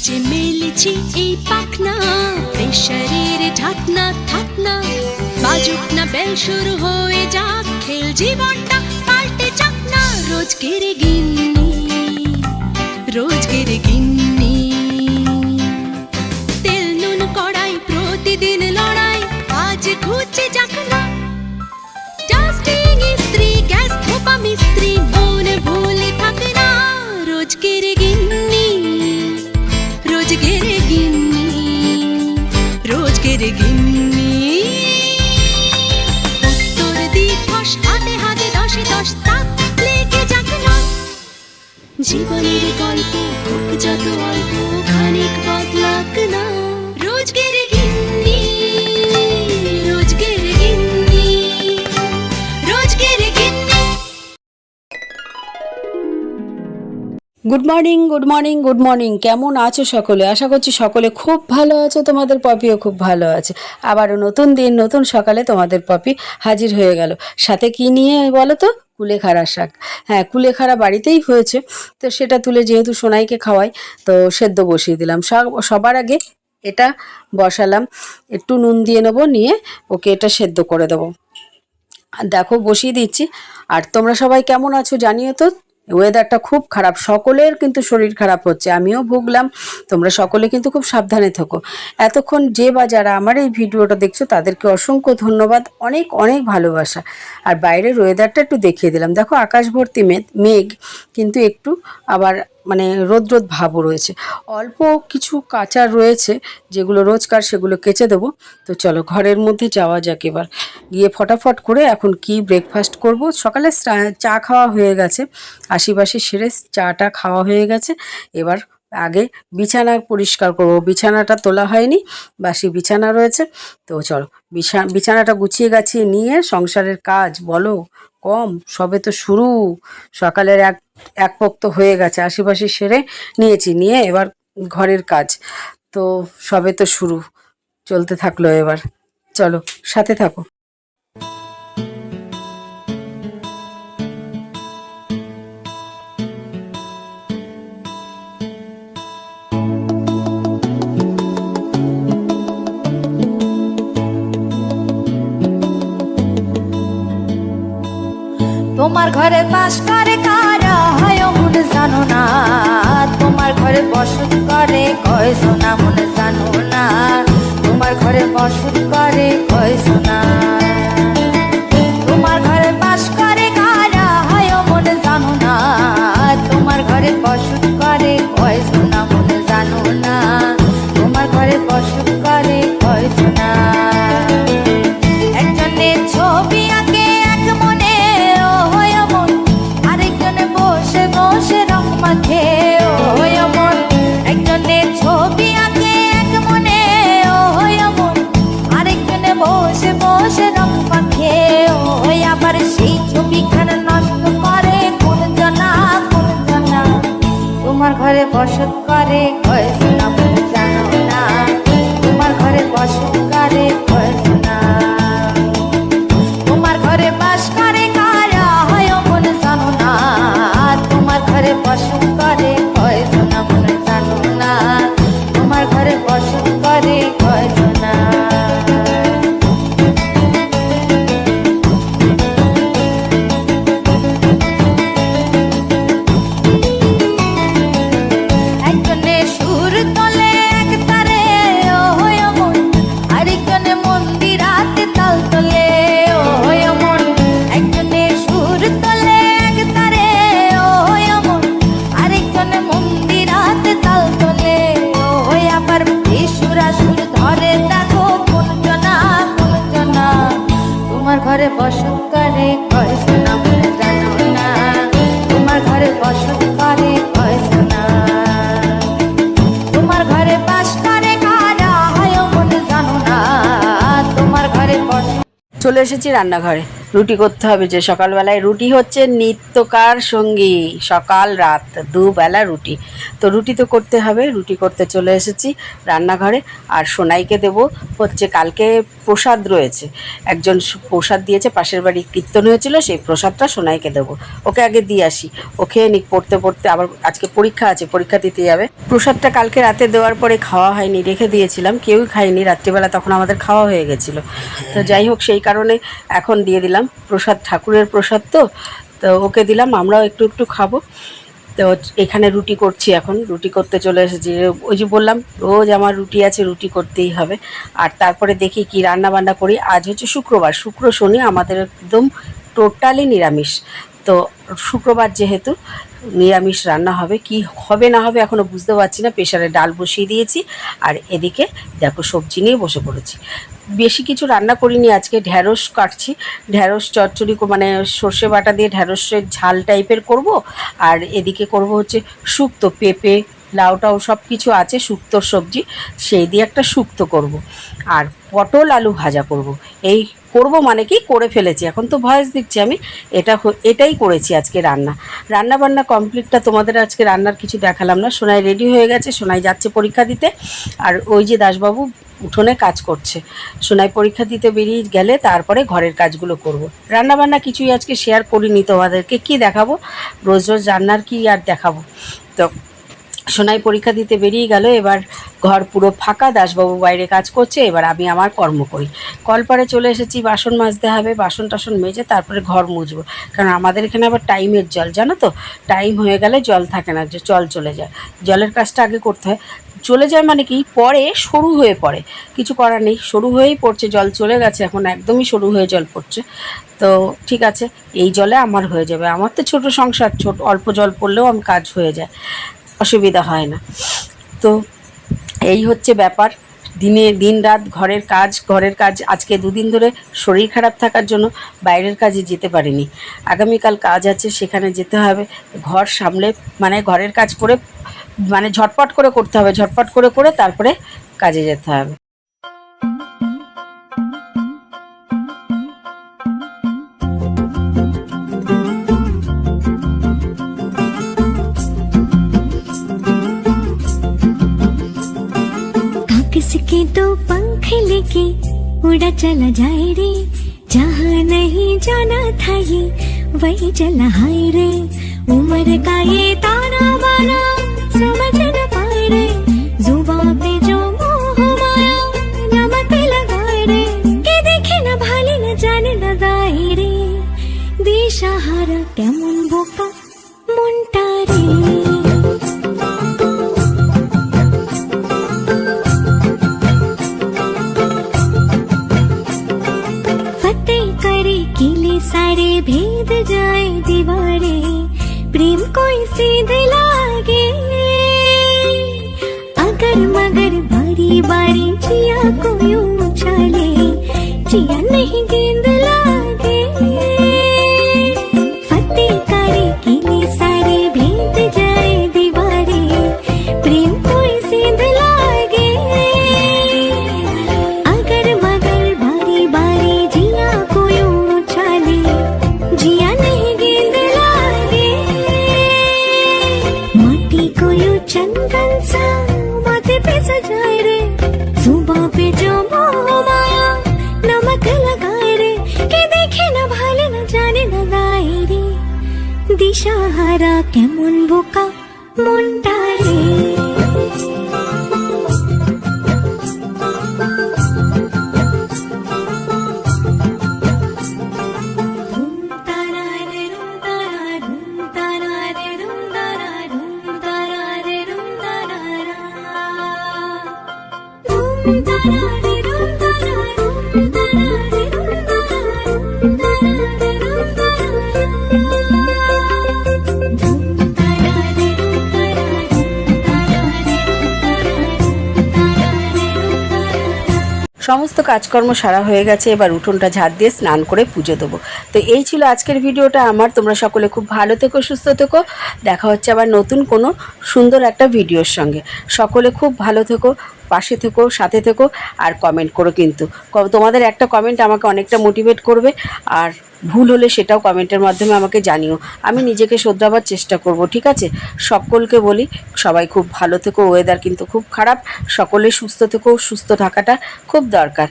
যে মেলেছি এই পাখনা, প্রেশারের ঢাকনা থাকনা, বাজুক না বেল শুরু হয়ে যাক, খেল জীবনটা পাল্টে যাক না। রোজকের গিন্নি, রোজকের গিন্নি, তেল নুন কড়াই প্রতিদিন লড়াই, আজ ঘুচে যাক না। ডাস্টিং ইস্ত্রি গ্যাস ধোপা মিস্ত্রি, মন ভুলে থাক না। রোজকের গিন্নি, রোজকের গিন্নি, রোজকের গিন্নি। উত্তর দিবস হাতে হাতে দশে দশ তাক লেগে যাক না। জীবনের গল্প হোক যত অল্প, খানিক বদলাক না। রোজকের গিন্নি, রোজকের গিন্নি, রোজকের গিন্নি। Good morning, good morning, good morning. কেমন আছো সকলে? আশা করছি সকলে খুব ভালো আছো, তোমাদের পপিও খুব ভালো আছে। আবারও নতুন দিন, নতুন সকালে তোমাদের পপি হাজির হয়ে গেল। সাথে কি নিয়ে বলো তো? কুলেখাড়া শাক। হ্যাঁ, কুলেখাড়া বাড়িতেই হয়েছে, তো সেটা তুলে যেহেতু সোনাইকে খাওয়াই, তো সেদ্ধ বসিয়ে দিলাম। সবার আগে এটা বসালাম, একটু নুন দিয়ে নেবো, নিয়ে ওকে এটা সেদ্ধ করে দেবো। আর দেখো বসিয়ে দিচ্ছি। আর তোমরা সবাই কেমন আছো জানিও তো। ওয়েদারটা খুব খারাপ, সকলের কিন্তু শরীর খারাপ হচ্ছে, আমিও ভুগলাম। তোমরা সকলে কিন্তু খুব সাবধানে থেকো। এতক্ষণ যে বা যারা আমার এই ভিডিওটা দেখছো তাদেরকে অসংখ্য ধন্যবাদ, অনেক অনেক ভালোবাসা। আর বাইরের ওয়েদারটা একটু দেখিয়ে দিলাম। দেখো আকাশ ভর্তি মেঘ, কিন্তু একটু আবার মানে রোদ রোদ ভাবও রয়েছে। অল্প কিছু কাঁচা রয়েছে যেগুলো রোজকার, সেগুলো কেচে দেবো। তো চলো ঘরের মধ্যে যাওয়া যাক এবার। গিয়ে ফটাফট করে এখন কি ব্রেকফাস্ট করব। সকালে চা খাওয়া হয়ে গেছে, আশিপাশি সেরে চাটা খাওয়া হয়ে গেছে। এবার আগে বিছানা পরিষ্কার করব, বিছানাটা তোলা হয়নি, বাসি বিছানা রয়েছে। তো চলো বিছানাটা গুছিয়ে গাছিয়ে নিয়ে, সংসারের কাজ বলো কম, সবে তো শুরু। সকালের এক পোক্ত হয়ে গেছে, আশিপাশি সেরে নিয়েছি, নিয়ে এবার ঘরের কাজ তো সবে তো শুরু, চলতে থাকলো। এবার চলো সাথে থাকো। তোমার ঘরে বাস করে কারা হয় মনে জানো না, তোমার ঘরে বসত করে কয় সোনা মনে জানো না, তোমার ঘরে বসত করে কয় সোনা। তোমার ঘরে বাস করে কারা হয় মনে জানো না, তোমার ঘরে বসত করে কয় সোনা মনে জানো না, তোমার ঘরে বসত করে কয় সোনা। একজনে ছবি আঁকে এক মনে হয় মন, আরেকজনে বসে বসে রং মাখে হয় মন। একজনে ছবি আঁকে এক মনে হয় মন, আরেকজনে বসে বসে রং মাখে হয়। আবার সেই ছবিখানা নষ্ট করে কোন জনা কোন জনা। তোমার ঘরে বসত করে কয় সোনা মনে জানো না, তোমার ঘরে বসত করে কয় সোনা। তোমার ঘরে বাস করে কারা হয় মনে জানো না, তোমার ঘরে বসত করে কয় সোনা মনে জানো না, তোমার ঘরে বসত করে কয় সোনা। একজনে সুর তোলে এক তারে ও হয় মন, আরেকজনে মন্দিরাতে তাল তোলে ও হয় মন। একজনে সুর তোলে এক তারে ও হয় মন, আরেকজনে মন্দিরাতে তাল তোলে ও হয়। আবার সুরা সুর ধরে দেখো কোন জনা কোন জনা। তোমার ঘরে বসত করে কয় সোনা মনে জানো না, তোমার ঘরে বসত করে কয় সোনা। তোমার ঘরে বাস করে কারা হয় মনে জানো না, তোমার ঘরে বসত। চলে এসেছি রান্নাঘরে। রুটি করতে হবে, যে সকালবেলায় রুটি হচ্ছে নিত্যকার সঙ্গী, সকাল রাত দুবেলা রুটি। তো রুটি তো করতে হবে, রুটি করতে চলে এসেছি রান্নাঘরে। আর সোনাইকে দেব হচ্ছে, কালকে প্রসাদ রয়েছে, একজন প্রসাদ দিয়েছে, পাশের বাড়ি কীর্তন হয়েছিল, সেই প্রসাদটা সোনাইকে দেবো। ওকে আগে দিয়ে আসি, ও খেয়ে নিক, পড়তে পড়তে আবার আজকে পরীক্ষা আছে, পরীক্ষা দিতে যাবে। প্রসাদটা কালকে রাতে দেওয়ার পরে খাওয়া হয়নি, রেখে দিয়েছিলাম, কেউই খায়নি রাত্রিবেলা, তখন আমাদের খাওয়া হয়ে গেছিলো। তো যাই হোক, সেই কারণে এখন দিয়ে দিলাম প্রসাদ, ঠাকুরের প্রসাদ তো ওকে দিলাম, আমরাও একটু একটু খাবো। তো এখানে রুটি করছি, এখন রুটি করতে চলে এসেছি। ওই যে বললাম রোজ আমার রুটি আছে, রুটি করতেই হবে। আর তারপরে দেখি কি রান্না বান্না করি। আজ হচ্ছে শুক্রবার, শুক্র শনি আমাদের একদম টোটালি নিরামিষ। তো শুক্রবার যেহেতু নিরামিষ রান্না হবে, কি হবে না হবে এখনও বুঝতে পারছি না। প্রেশারে ডাল বসিয়ে দিয়েছি, আর এদিকে দেখো সবজি নিয়ে বসে পড়েছি। বেশি কিছু রান্না করিনি আজকে, ঢ্যাঁড়স কাটছি, ঢ্যাঁড়স চচ্চড়ি, মানে সর্ষে বাটা দিয়ে ঢ্যাঁড়সের ঝাল টাইপের করব। আর এদিকে করব হচ্ছে শুক্তো, পেঁপে লাউটাও সব কিছু আছে, শুক্তোর সবজি, সেই দিয়ে একটা শুক্তো করব। আর পটল আলু ভাজা করব। এই করব মানে কি করে ফেলেছি, এখন তো ভয়েস দিচ্ছি আমি, এটাই করেছি আজকে রান্না বান্না কমপ্লিটটা। তোমাদের আজকে রান্নার কিছু দেখালাম না। সোনাই রেডি হয়ে গেছে, সোনাই যাচ্ছে পরীক্ষা দিতে। আর ওই যে দাসবাবু উঠোনে কাজ করছে। সোনাই পরীক্ষা দিতে বেরিয়ে গেলে তারপরে ঘরের কাজগুলো করব। রান্নাবান্না কিছুই আজকে শেয়ার করিনি তোমাদেরকে, কি দেখাবো, রোজ রোজ রান্নার কি আর দেখাবো। তো সোনাই পরীক্ষা দিতে বেরিয়ে গেল, এবার ঘর পুরো ফাঁকা, দাসবাবু বাইরে কাজ করছে, এবার আমি আমার কর্ম করি। কলপারে চলে এসেছি, বাসন মাজতে হবে, বাসন টাসন মেজে তারপরে ঘর মুছবো। কারণ আমাদের এখানে আবার টাইমের জল, জানো তো, টাইম হয়ে গেলে জল থাকে না, যে জল চলে যায়, জলের কাজটা আগে করতে হয়। চলে যায় মানে কি, পরে সরু হয়ে পড়ে, কিছু করার নেই, সরু হয়েই পড়ছে, জল চলে গেছে, এখন একদমই সরু হয়ে জল পড়ছে। তো ঠিক আছে, এই জলে আমার হয়ে যাবে, আমার তো ছোট সংসার, অল্প জল পড়লেও আমি কাজ হয়ে যায়, অসুবিধা হয় না। তো এই হচ্ছে ব্যাপার, দিন রাত ঘরের কাজ। আজকে দুদিন ধরে শরীর খারাপ থাকার জন্য বাইরের কাজে যেতে পারিনি। আগামীকাল কাজ আছে, সেখানে যেতে হবে। ঘর সামলে মানে ঘরের কাজ করে, মানে ঝটপট করে করতে হবে, ঝটপট করে তারপরে কাজে যেতে হবে। किसके दो पंख लेके उड़ा चला जाए रे, जहाँ नहीं जाना था ये वही चला हाय रे। उम्र का ये ताना बाना समझ न पाए रे, जुबान पे जो मोह माया नमक लगाए रे, के देखे न भाले न जाने न दाए रे, दिशाहारा केमन बोका मुंटा रे। सारे भेद जाए दीवारे, प्रेम कोई सीध लागे, अगर मगर बारी बारी जिया को यूं उछाले, जिया नहीं गेंद लागे। फतेह करे किले सारे भेद जाए दीवारे, प्रेम कोई सीध लागे, अगर मगर बारी बारी जिया को यूं जिया नहीं गेंद लागे। माटी को यू चंदन सा माथे पे सजाए रे, जुबां पे जो मोह माया नमक लगाए रे, के देखे न भाले न जाने न दाए रे, दिशाहारा केमन बोका मुंडा रे। সমস্ত কাজকর্ম সারা হয়ে গেছে, এবার উঠোনটা ঝাড় দিয়ে স্নান করে পুজো দেবো। তো এই ছিল আজকের ভিডিওটা আমার। তোমরা সকলে খুব ভালো থেকো, সুস্থ থেকো, দেখা হচ্ছে আবার নতুন কোনো সুন্দর একটা ভিডিওর সঙ্গে। সকলে খুব ভালো থেকো, পাশে থেকো, সাথে থেকো, আর কমেন্ট করো কিন্তু। তোমাদের একটা কমেন্ট আমাকে অনেকটা মোটিভেট করবে। আর ভুল হলে সেটাও কমেন্টের মাধ্যমে আমাকে জানিও, আমি নিজেকে শোধরাবার চেষ্টা করব, ঠিক আছে? সকলকে বলি সবাই খুব ভালো থেকো, ওয়েদার কিন্তু খুব খারাপ, সকলে সুস্থ থেকো, সুস্থ থাকাটা খুব দরকার।